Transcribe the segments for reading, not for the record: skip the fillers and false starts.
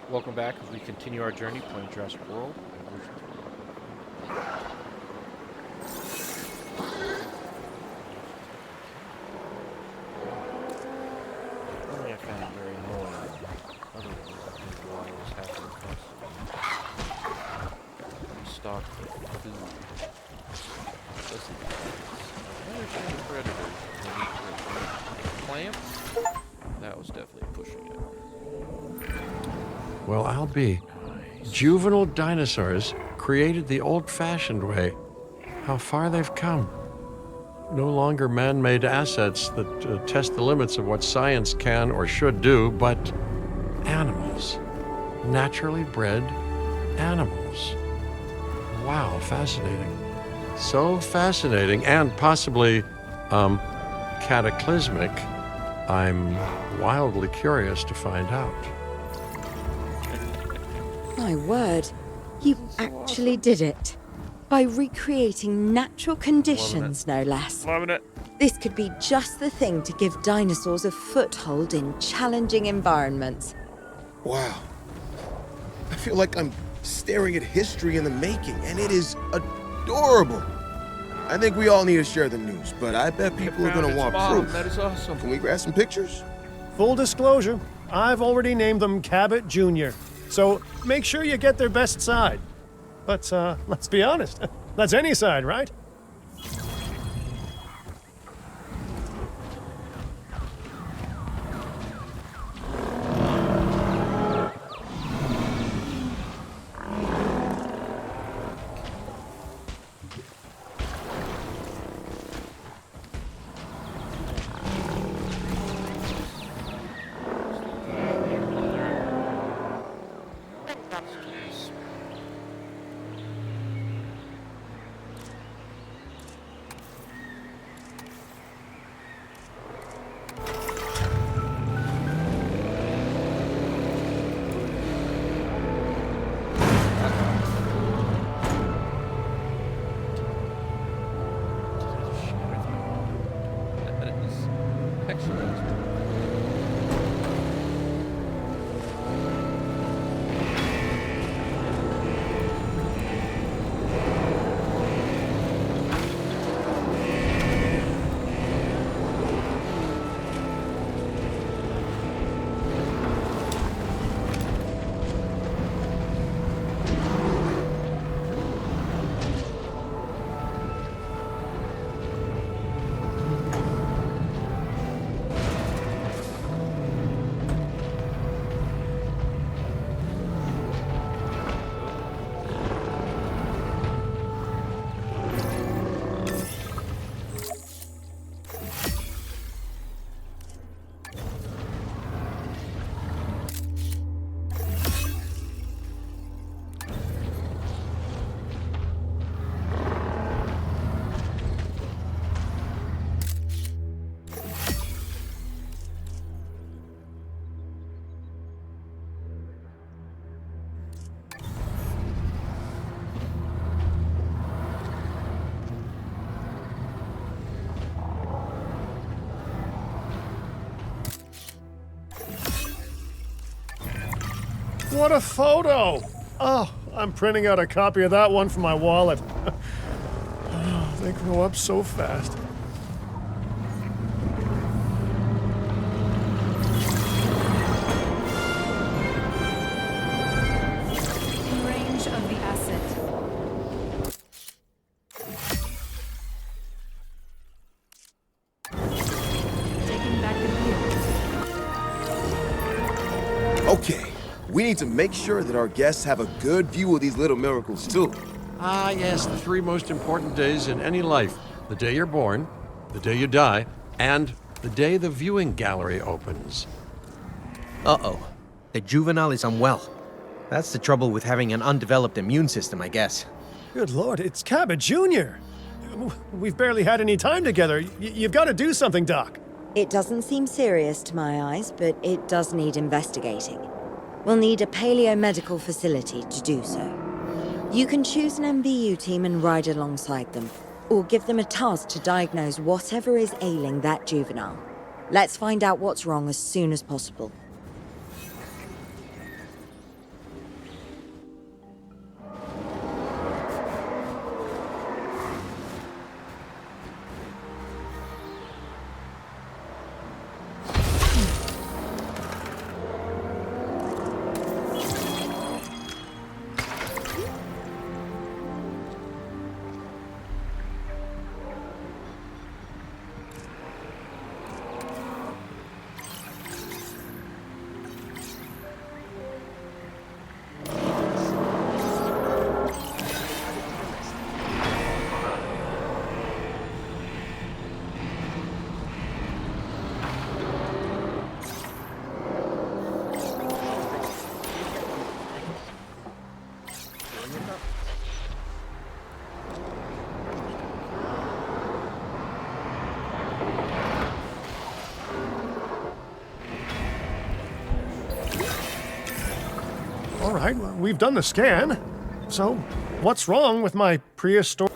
Welcome back as we continue our journey playing Jurassic World Evolution. Only I found it very annoying. Otherwise, I think why I was happening constantly. Stocked with food. Listen, I understand the predators. They need food. Plants? That was definitely pushing it. Well, I'll be. Nice. Juvenile dinosaurs created the old-fashioned way. How far they've come. No longer man-made assets that test the limits of what science can or should do, but animals. Naturally bred animals. Wow, fascinating. So fascinating and possibly, cataclysmic. I'm wildly curious to find out. My word, you actually did it. By recreating natural conditions, no less. Loving it. This could be just the thing to give dinosaurs a foothold in challenging environments. Wow. I feel like I'm staring at history in the making, and it is adorable. I think we all need to share the news, but I bet people are going to want proof. That is awesome. Can we grab some pictures? Full disclosure, I've already named them Cabot Jr., so make sure you get their best side. But let's be honest, that's any side, right? That is excellent. What a photo! Oh, I'm printing out a copy of that one for my wallet. Oh, they grow up so fast. Range of the asset. Taking back the wheel. Okay, we need to make sure that our guests have a good view of these little miracles, too. Ah, yes, the three most important days in any life. The day you're born, the day you die, and the day the viewing gallery opens. Uh-oh. The juvenile is unwell. That's the trouble with having an undeveloped immune system, I guess. Good lord, it's Cabot Jr. We've barely had any time together. You've got to do something, Doc. It doesn't seem serious to my eyes, but it does need investigating. We'll need a paleomedical facility to do so. You can choose an MVU team and ride alongside them, or give them a task to diagnose whatever is ailing that juvenile. Let's find out what's wrong as soon as possible. All right, well, we've done the scan. So, what's wrong with my prehistoric...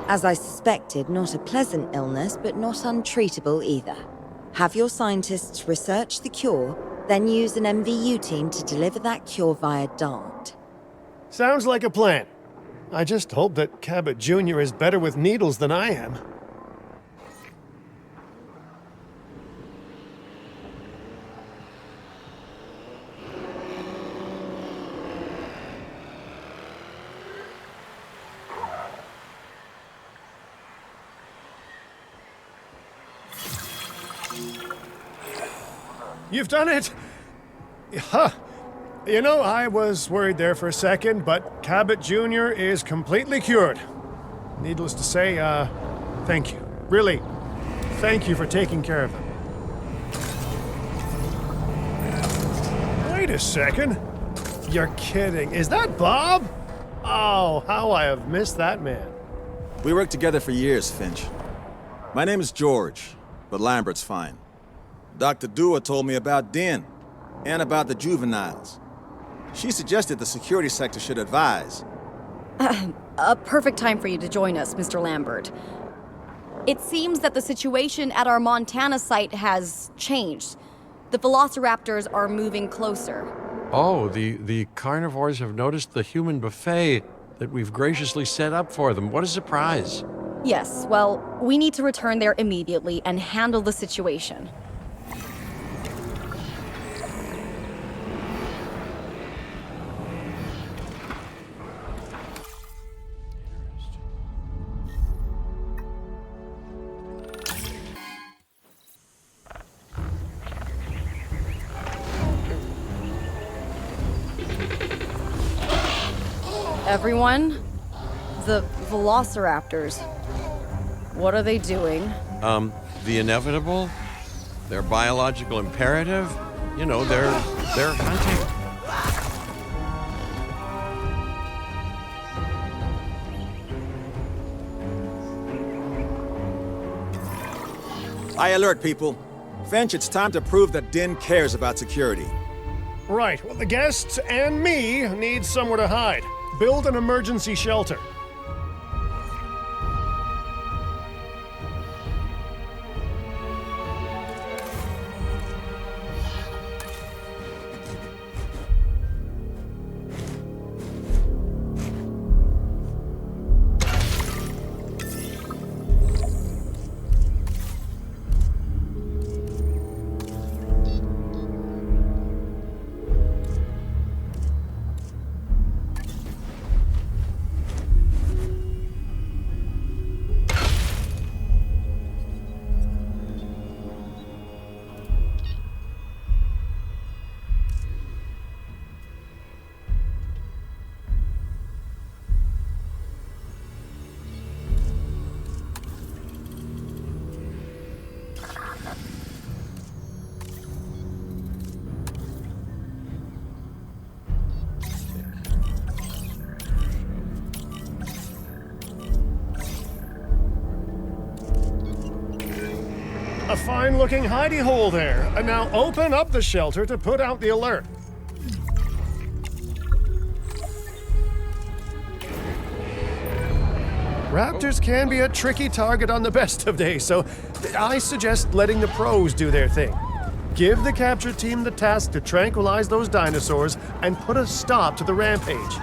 As I suspected, not a pleasant illness, but not untreatable either. Have your scientists research the cure, then use an MVU team to deliver that cure via DART. Sounds like a plan. I just hope that Cabot Jr. is better with needles than I am. You've done it! Huh. You know, I was worried there for a second, but Cabot Jr. is completely cured. Needless to say, thank you. Really, thank you for taking care of him. Wait a second. You're kidding. Is that Bob? Oh, how I have missed that man. We worked together for years, Finch. My name is George, but Lambert's fine. Dr. Dewar told me about Din, and about the juveniles. She suggested the security sector should advise. A perfect time for you to join us, Mr. Lambert. It seems that the situation at our Montana site has changed. The velociraptors are moving closer. Oh, the carnivores have noticed the human buffet that we've graciously set up for them. What a surprise. Yes, well, we need to return there immediately and handle the situation. Everyone, the velociraptors, what are they doing? The inevitable, their biological imperative, you know, they're hunting. I alert people. Finch, it's time to prove that Din cares about security. Right, well, the guests and me need somewhere to hide. Build an emergency shelter. A fine-looking hidey hole there. And now open up the shelter to put out the alert. Raptors can be a tricky target on the best of days, so I suggest letting the pros do their thing. Give the capture team the task to tranquilize those dinosaurs and put a stop to the rampage.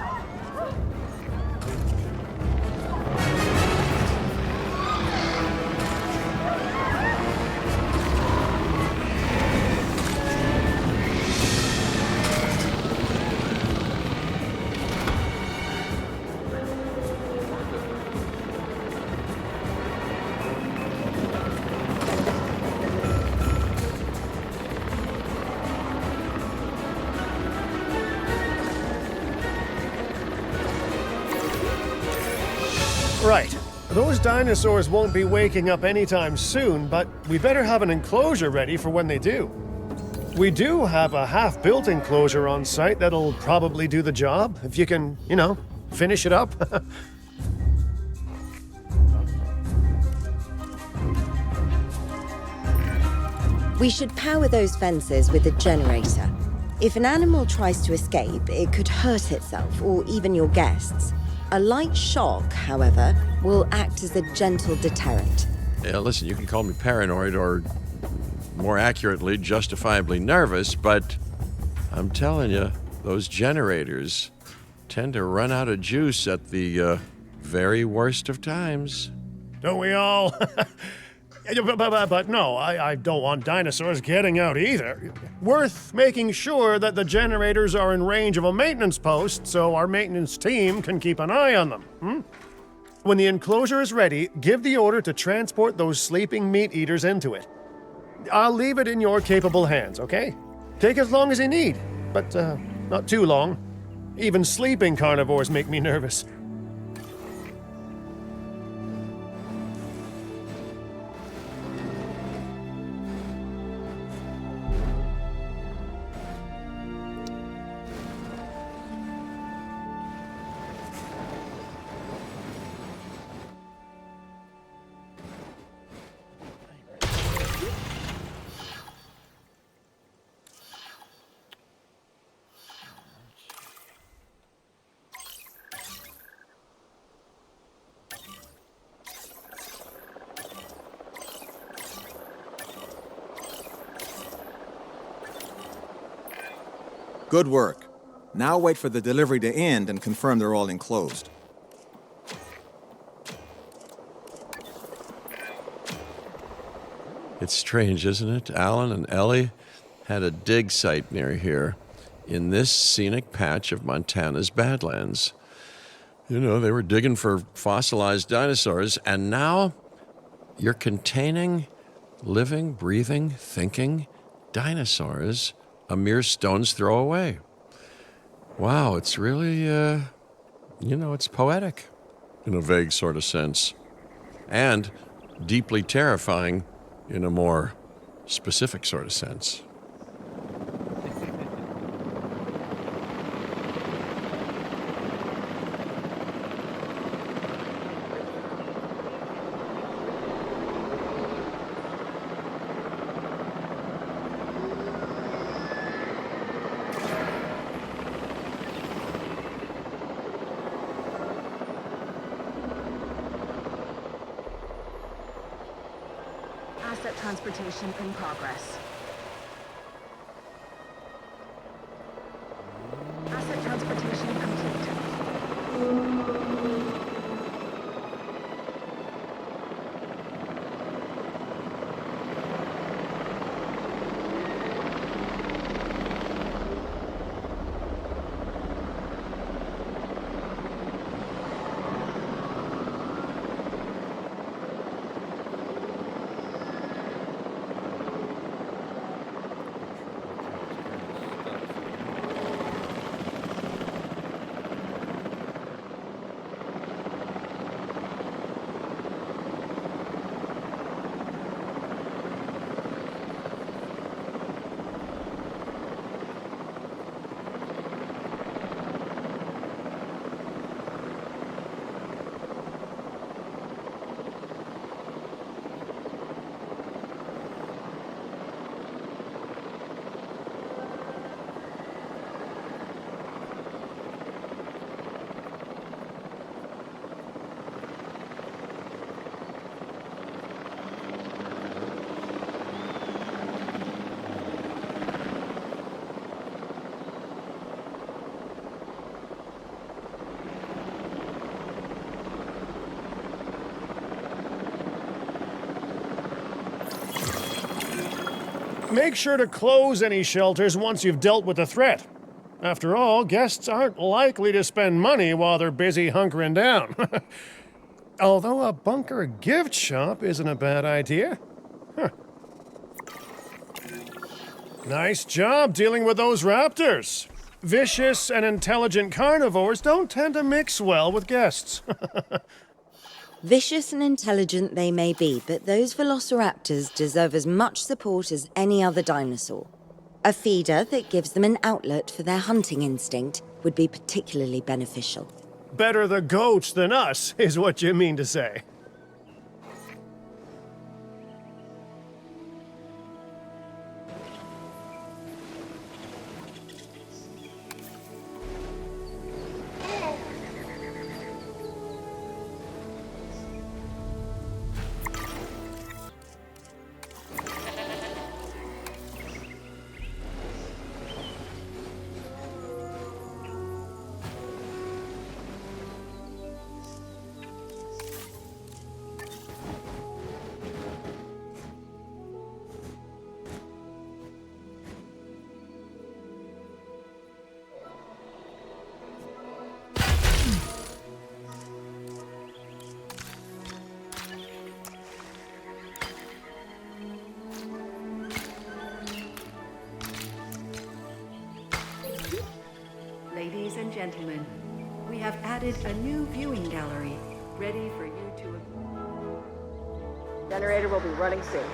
Right. Those dinosaurs won't be waking up anytime soon, but we better have an enclosure ready for when they do. We do have a half-built enclosure on site that'll probably do the job, if you can, finish it up. We should power those fences with a generator. If an animal tries to escape, it could hurt itself or even your guests. A light shock, however, will act as a gentle deterrent. Yeah, listen, you can call me paranoid or, more accurately, justifiably nervous, but I'm telling you, those generators tend to run out of juice at the very worst of times. Don't we all? But no, I don't want dinosaurs getting out either. Worth making sure that the generators are in range of a maintenance post so our maintenance team can keep an eye on them. When the enclosure is ready, give the order to transport those sleeping meat eaters into it. I'll leave it in your capable hands, okay? Take as long as you need, but not too long. Even sleeping carnivores make me nervous. Good work. Now wait for the delivery to end and confirm they're all enclosed. It's strange, isn't it? Alan and Ellie had a dig site near here in this scenic patch of Montana's Badlands. They were digging for fossilized dinosaurs, and now you're containing living, breathing, thinking dinosaurs a mere stone's throw away. Wow, it's really, it's poetic in a vague sort of sense, and deeply terrifying in a more specific sort of sense. Asset transportation in progress. Asset transportation complete. Make sure to close any shelters once you've dealt with the threat. After all, guests aren't likely to spend money while they're busy hunkering down. Although a bunker gift shop isn't a bad idea. Huh. Nice job dealing with those raptors. Vicious and intelligent carnivores don't tend to mix well with guests. Vicious and intelligent they may be, but those velociraptors deserve as much support as any other dinosaur. A feeder that gives them an outlet for their hunting instinct would be particularly beneficial. Better the goats than us, is what you mean to say. Ladies and gentlemen, we have added a new viewing gallery, ready for you to... Generator will be running soon.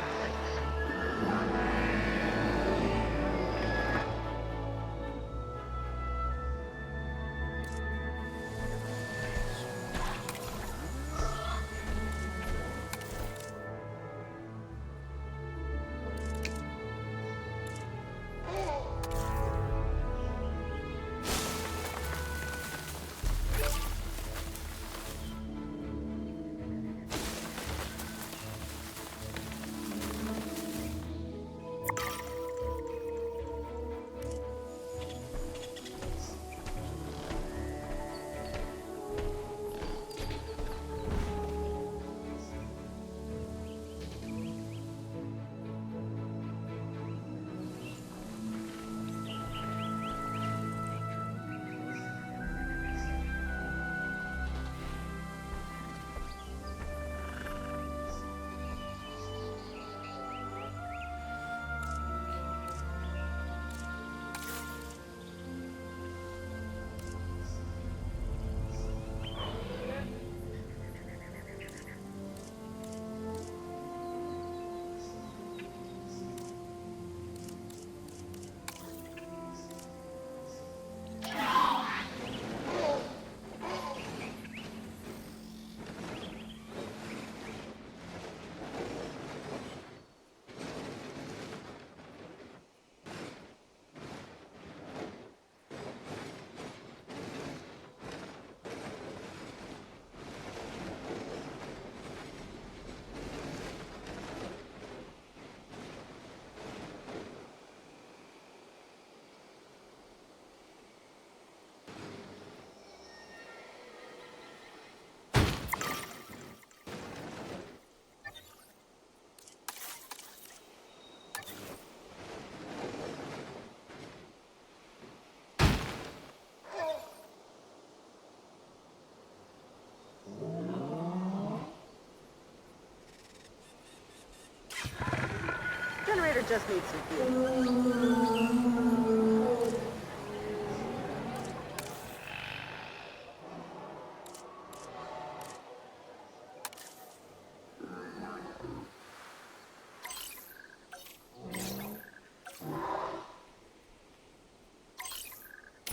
Generator just needs some fuel.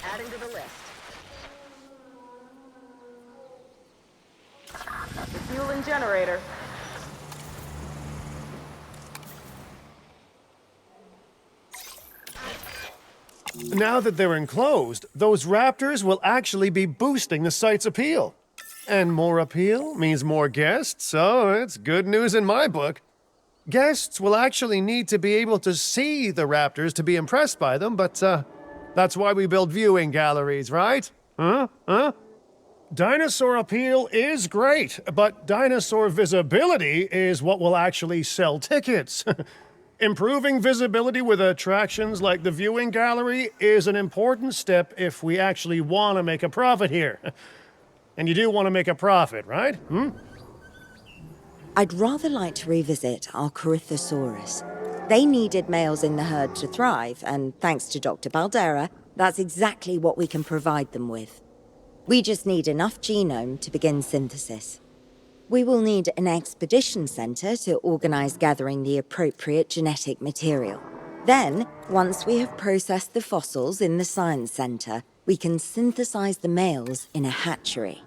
Adding to the list. The fuel and generator. Now that they're enclosed, those raptors will actually be boosting the site's appeal. And more appeal means more guests, so it's good news in my book. Guests will actually need to be able to see the raptors to be impressed by them, but that's why we build viewing galleries, right? Huh? Dinosaur appeal is great, but dinosaur visibility is what will actually sell tickets. Improving visibility with attractions like the viewing gallery is an important step if we actually want to make a profit here. And you do want to make a profit, right? I'd rather like to revisit our Corythosaurus. They needed males in the herd to thrive, and thanks to Dr. Baldera, that's exactly what we can provide them with. We just need enough genome to begin synthesis. We will need an expedition center to organize gathering the appropriate genetic material. Then, once we have processed the fossils in the science center, we can synthesize the males in a hatchery.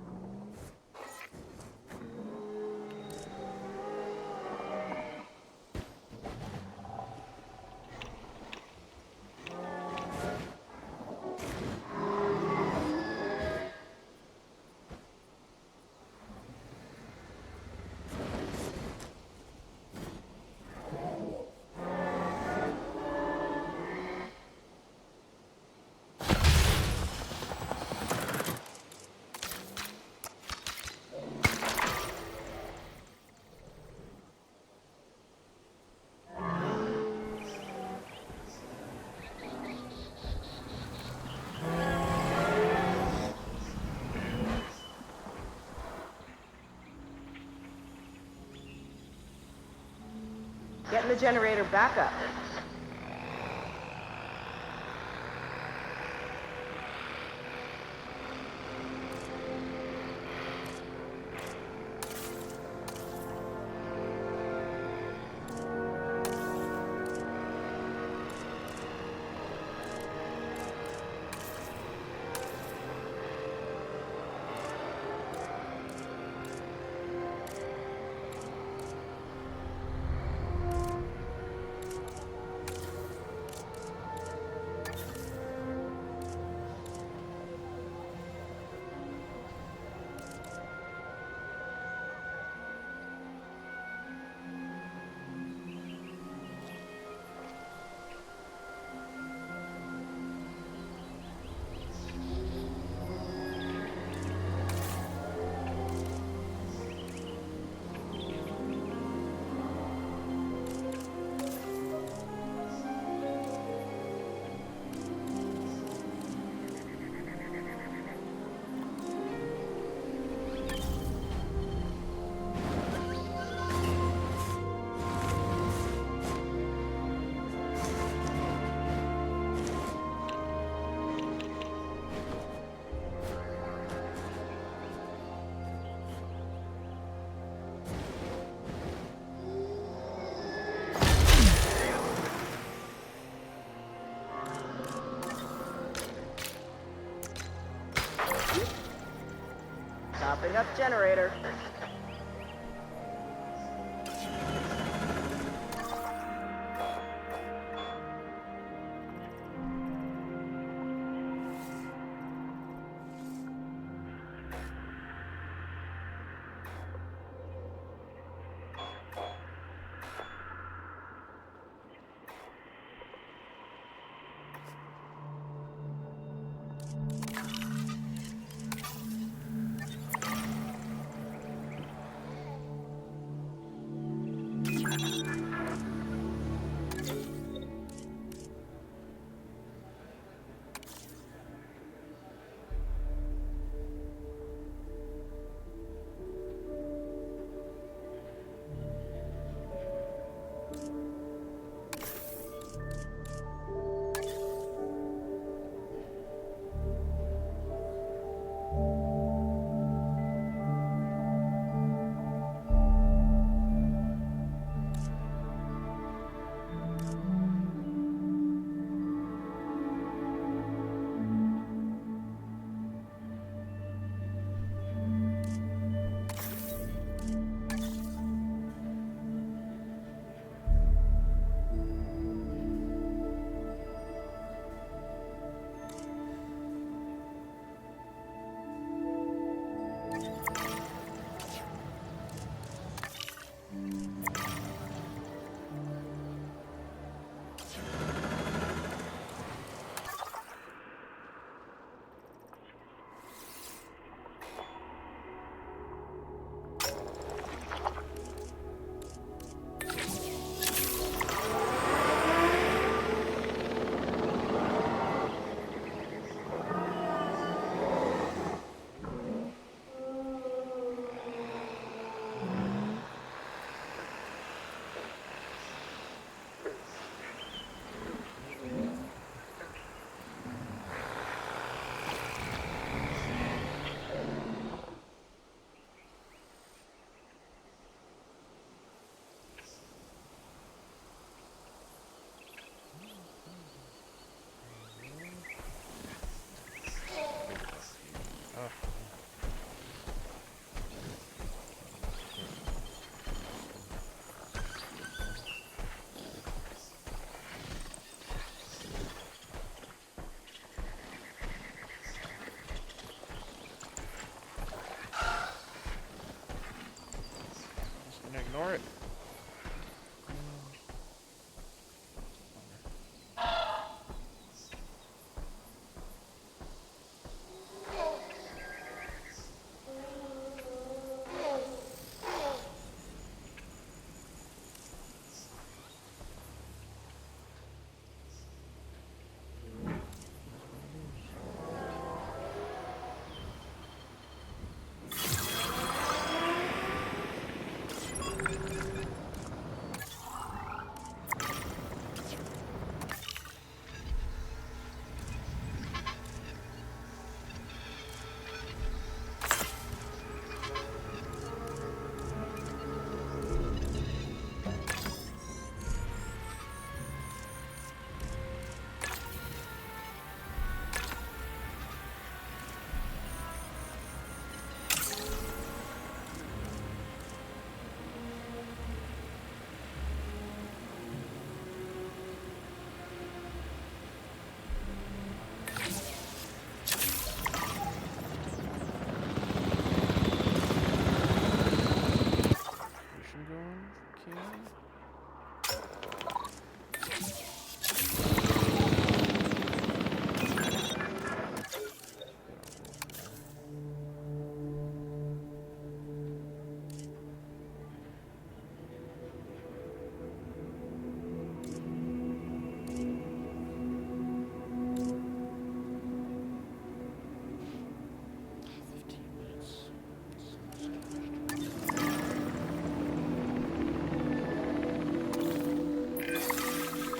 Getting the generator back up. Topping up generator.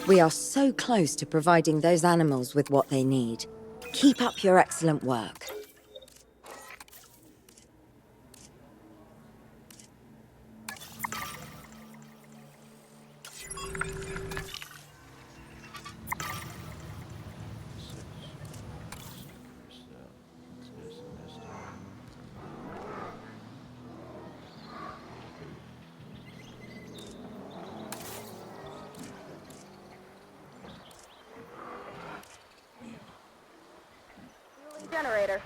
We are so close to providing those animals with what they need. Keep up your excellent work. Generator.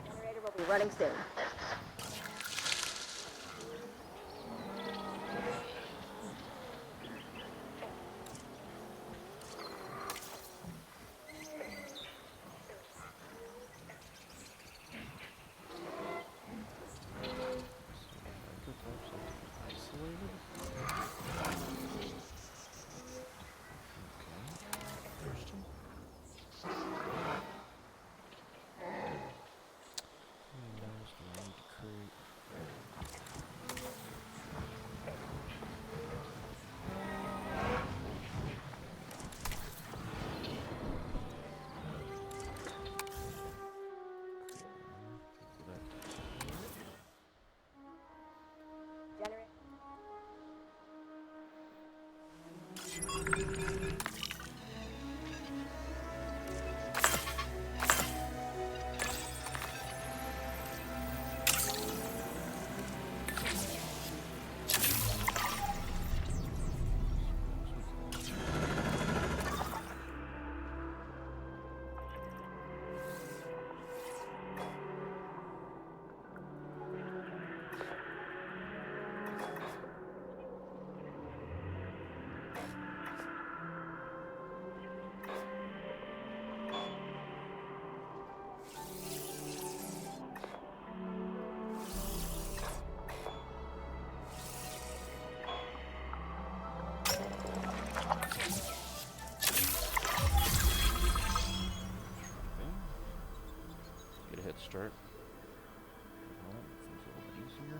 Generator will be running soon. Get a head start. Well, things a little easier.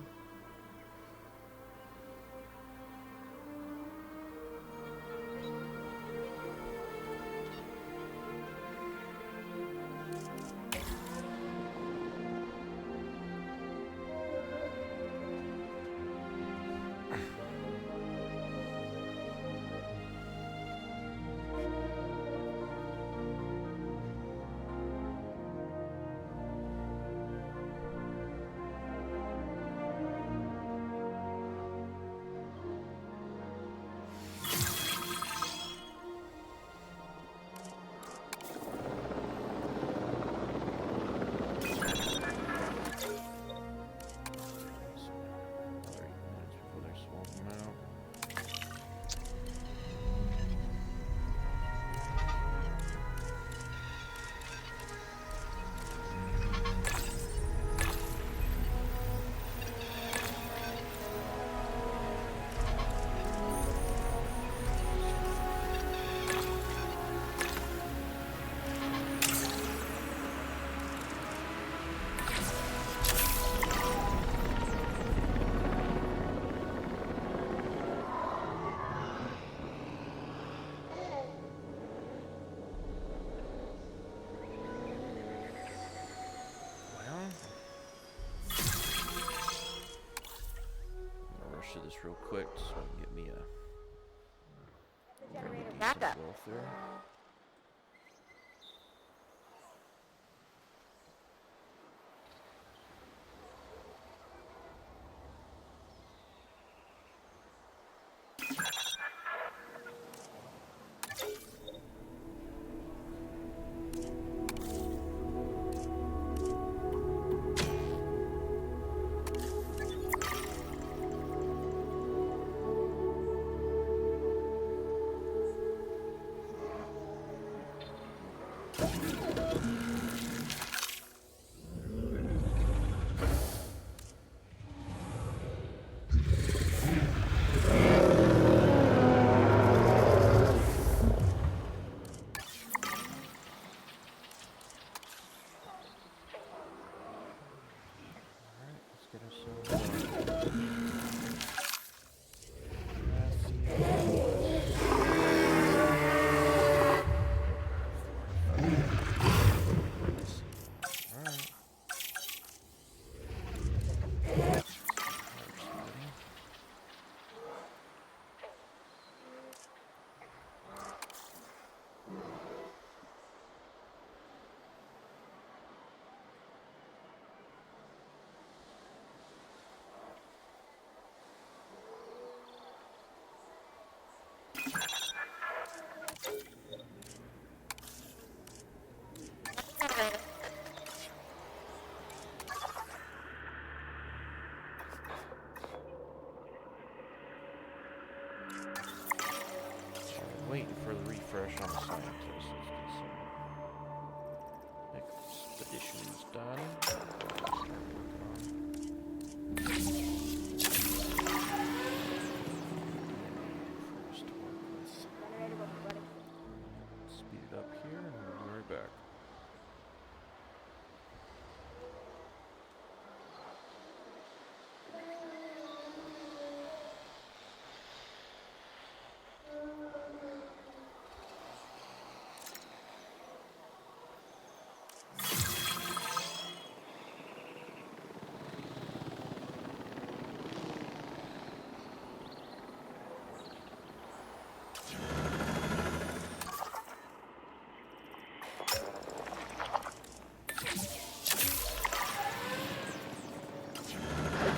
To this real quick so I can get me a Generator backup. welfare. Waiting for the refresh on the scientist is concerned. Expedition's done. Start working on. First work with. Speed it up here and we'll be right back.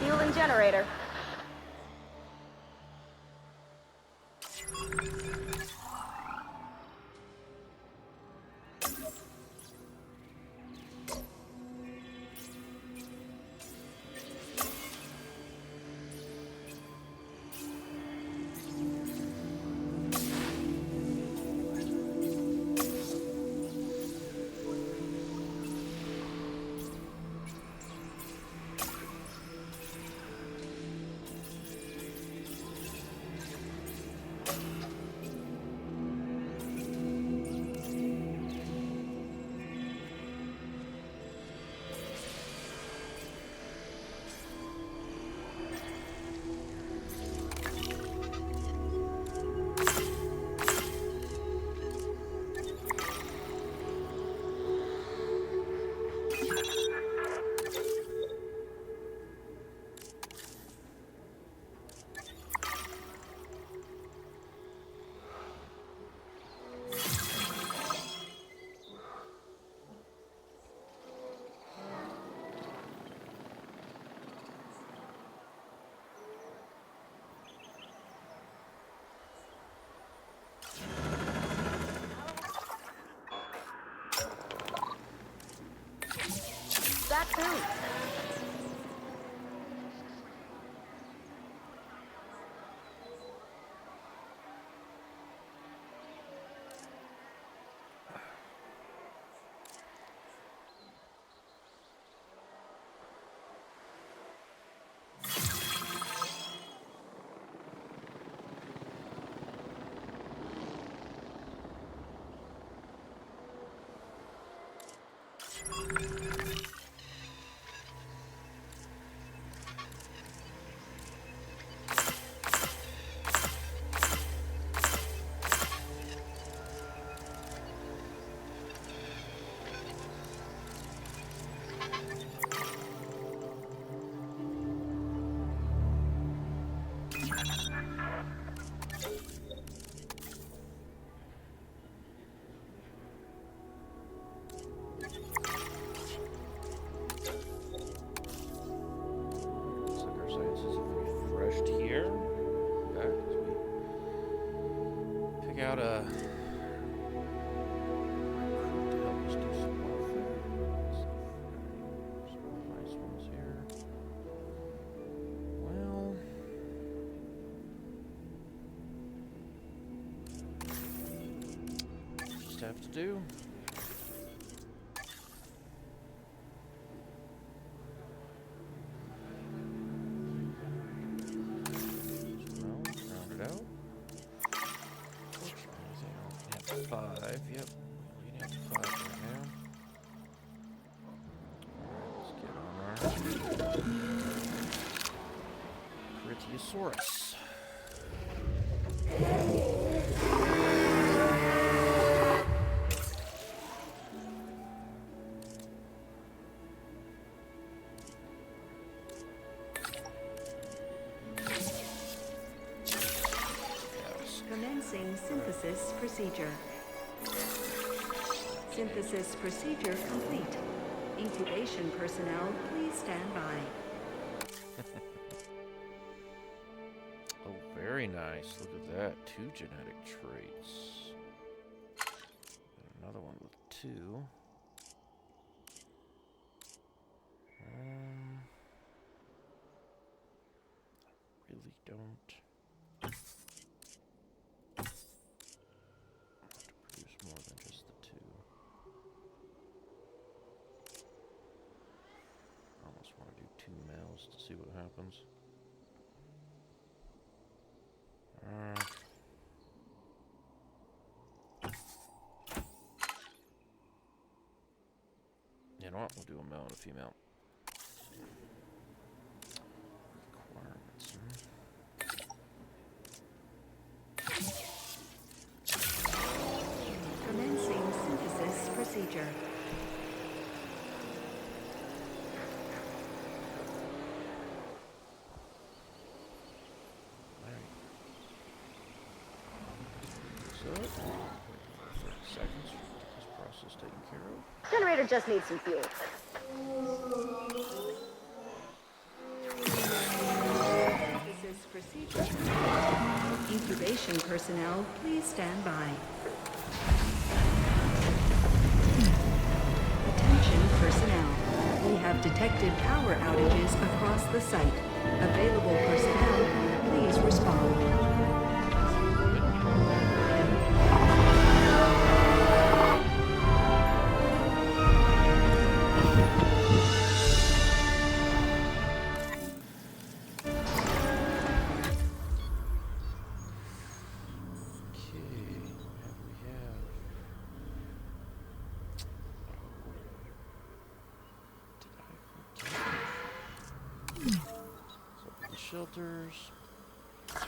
Fueling generator. That too. Out a recruit to help us do some welfare. Some nice ones here. Well, just have to do. Round it out. 5, yep. We need 5 right now. Alright, let's get on our Tyrannosaurus. Commencing synthesis procedure. Synthesis procedure complete. Incubation personnel, please stand by. Oh, very nice. Look at that. 2 genetic traits. And another one with 2. Really don't. Have to produce more than just the 2. I almost want to do 2 males to see what happens. You know what? We'll do a male and a female. Requirements. Commencing synthesis procedure. So, 30 seconds to get this process taken care of. Generator just needs some fuel. Synthesis procedure. Incubation personnel, please stand by. Attention personnel. We have detected power outages across the site. Available personnel, please respond. Shelters. Let's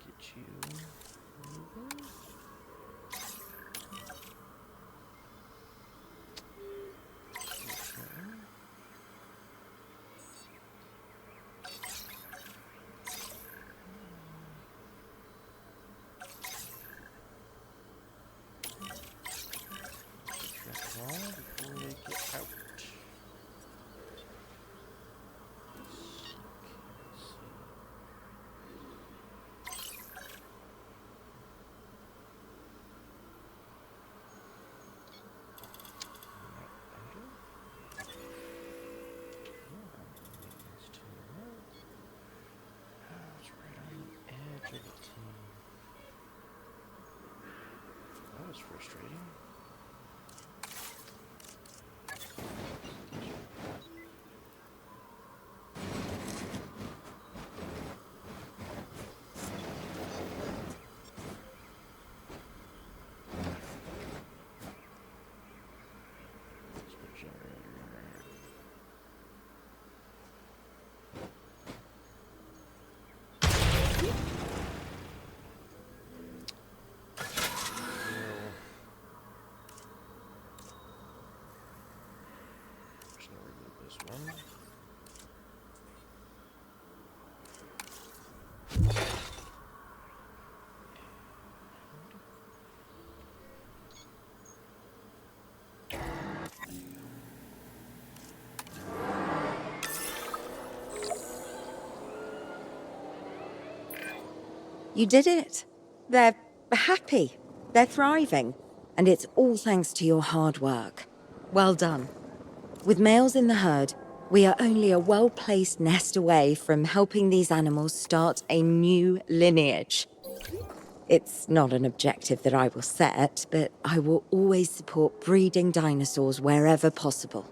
get you moving. Check them all before they get out. That was frustrating. Let's put a generator in there. This one. You did it. They're happy. They're thriving. And it's all thanks to your hard work. Well done. With males in the herd, we are only a well-placed nest away from helping these animals start a new lineage. It's not an objective that I will set, but I will always support breeding dinosaurs wherever possible.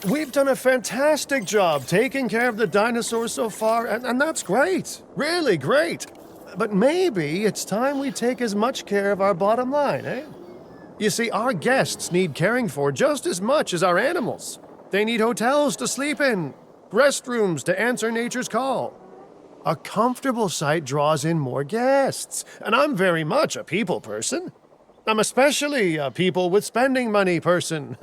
We've done a fantastic job taking care of the dinosaurs so far, and that's great. Really great. But maybe it's time we take as much care of our bottom line, eh? You see, our guests need caring for just as much as our animals. They need hotels to sleep in, restrooms to answer nature's call. A comfortable site draws in more guests, and I'm very much a people person. I'm especially a people with spending money person.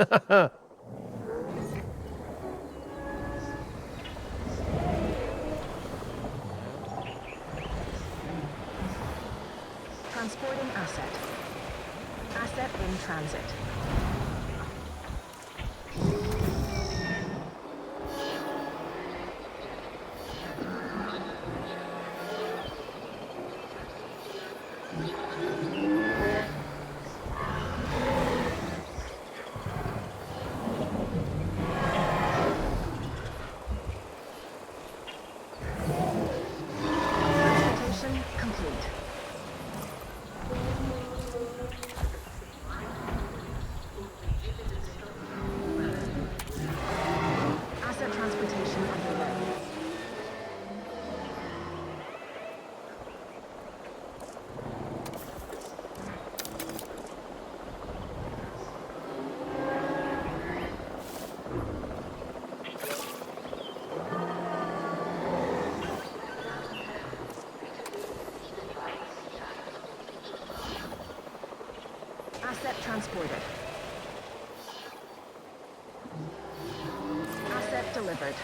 Transporting asset. Asset in transit. Transportation complete. Asset transportation underway. Asset transported. Asset delivered.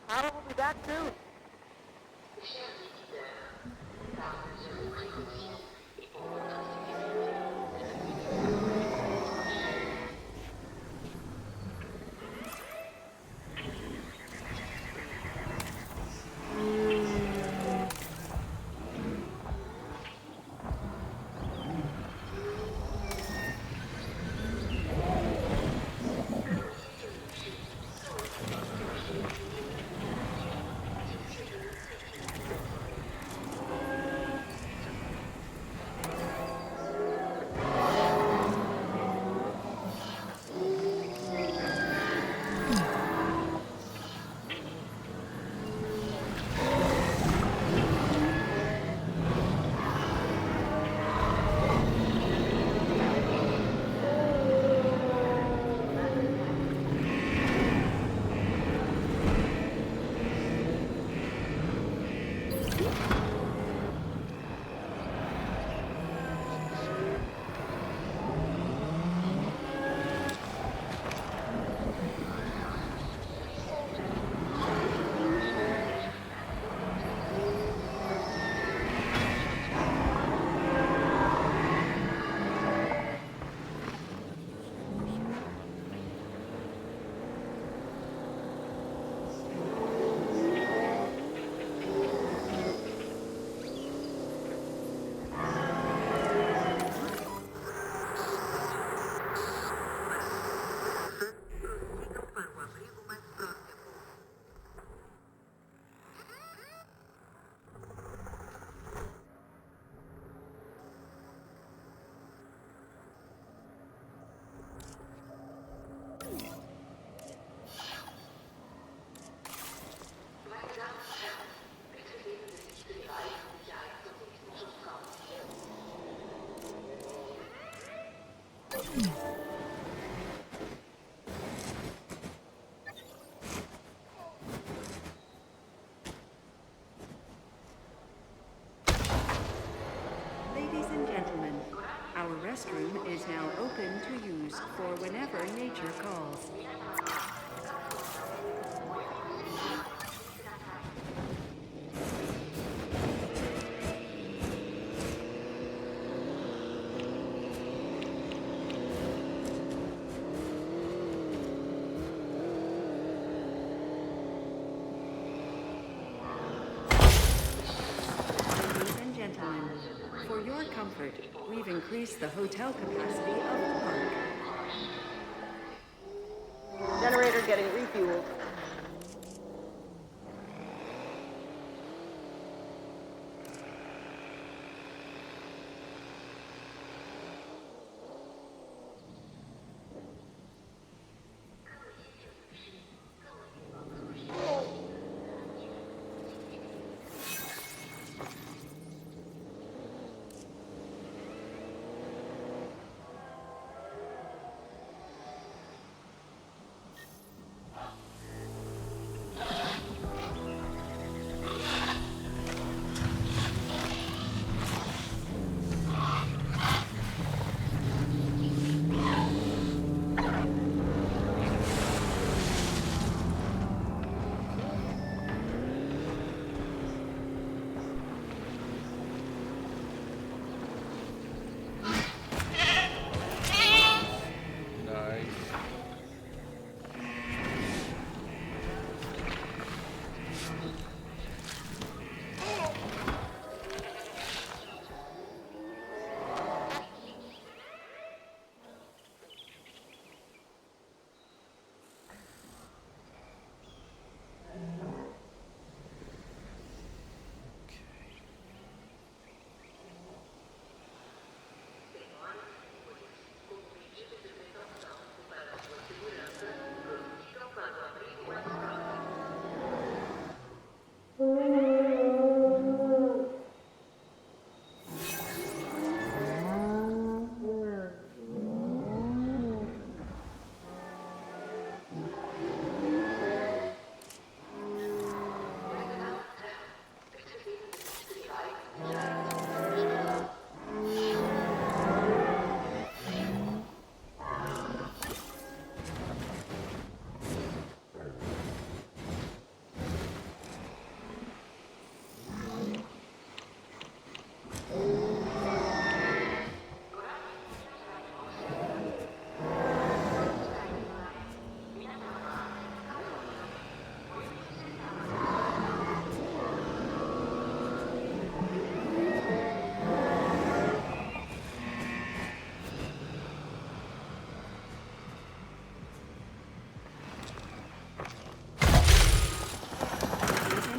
I will be back soon. Ladies and gentlemen, our restroom is now open to use for whenever nature calls. Ladies and gentlemen, for your comfort, we've increased the hotel capacity of the park. getting refueled.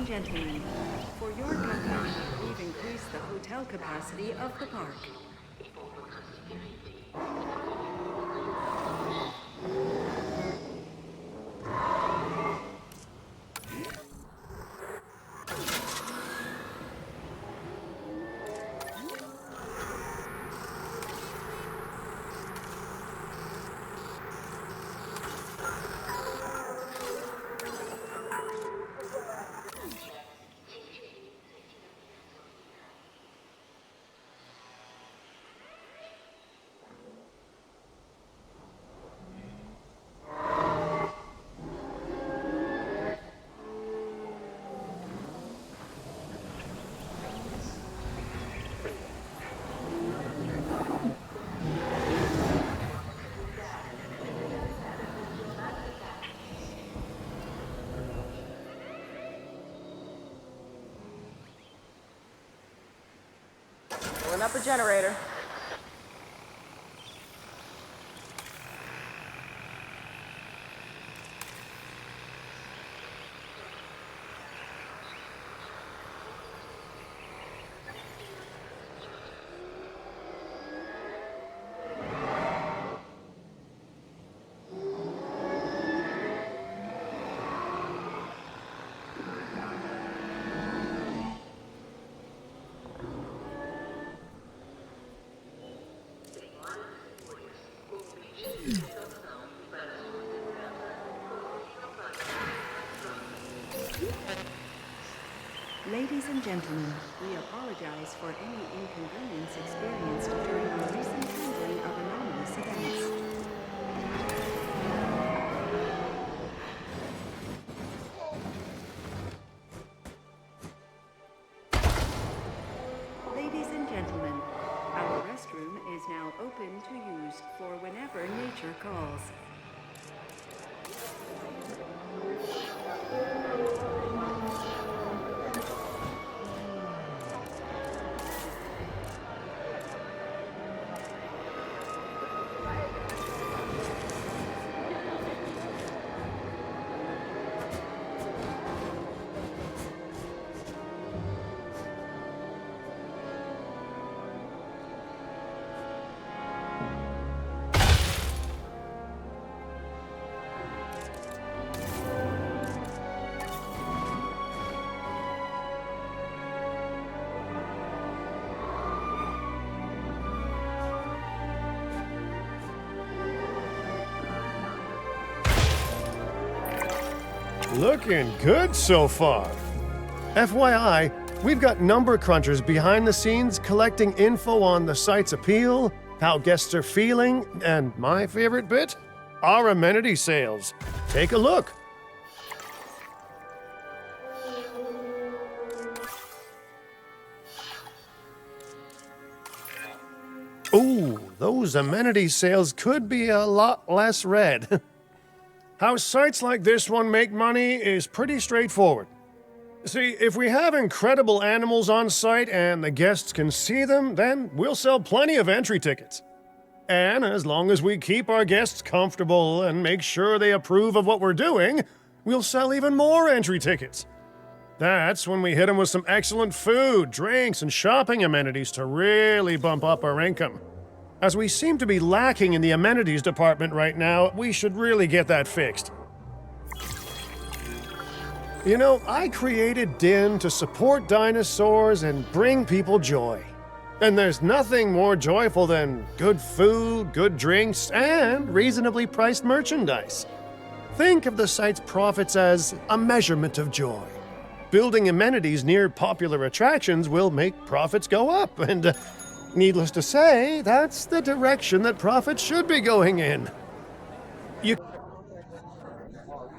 Gentlemen, for your company, we've increased the hotel capacity of the park. Pulling up a generator. Ladies and gentlemen, we apologize for any inconvenience experienced during our recent handling of anomalous events. Ladies and gentlemen, our restroom is now open to use for whenever nature calls. Looking good so far. FYI, we've got number crunchers behind the scenes collecting info on the site's appeal, how guests are feeling, and my favorite bit, our amenity sales. Take a look. Ooh, those amenity sales could be a lot less red. How sites like this one make money is pretty straightforward. See, if we have incredible animals on site and the guests can see them, then we'll sell plenty of entry tickets. And as long as we keep our guests comfortable and make sure they approve of what we're doing, we'll sell even more entry tickets. That's when we hit them with some excellent food, drinks, and shopping amenities to really bump up our income. As we seem to be lacking in the amenities department right now, we should really get that fixed. You know, I created Din to support dinosaurs and bring people joy. And there's nothing more joyful than good food, good drinks, and reasonably priced merchandise. Think of the site's profits as a measurement of joy. Building amenities near popular attractions will make profits go up, and needless to say, that's the direction that profits should be going in.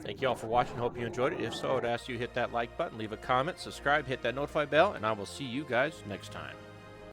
Thank you all for watching. Hope you enjoyed it. If so, I'd ask you to hit that like button, leave a comment, subscribe, hit that notify bell, and I will see you guys next time.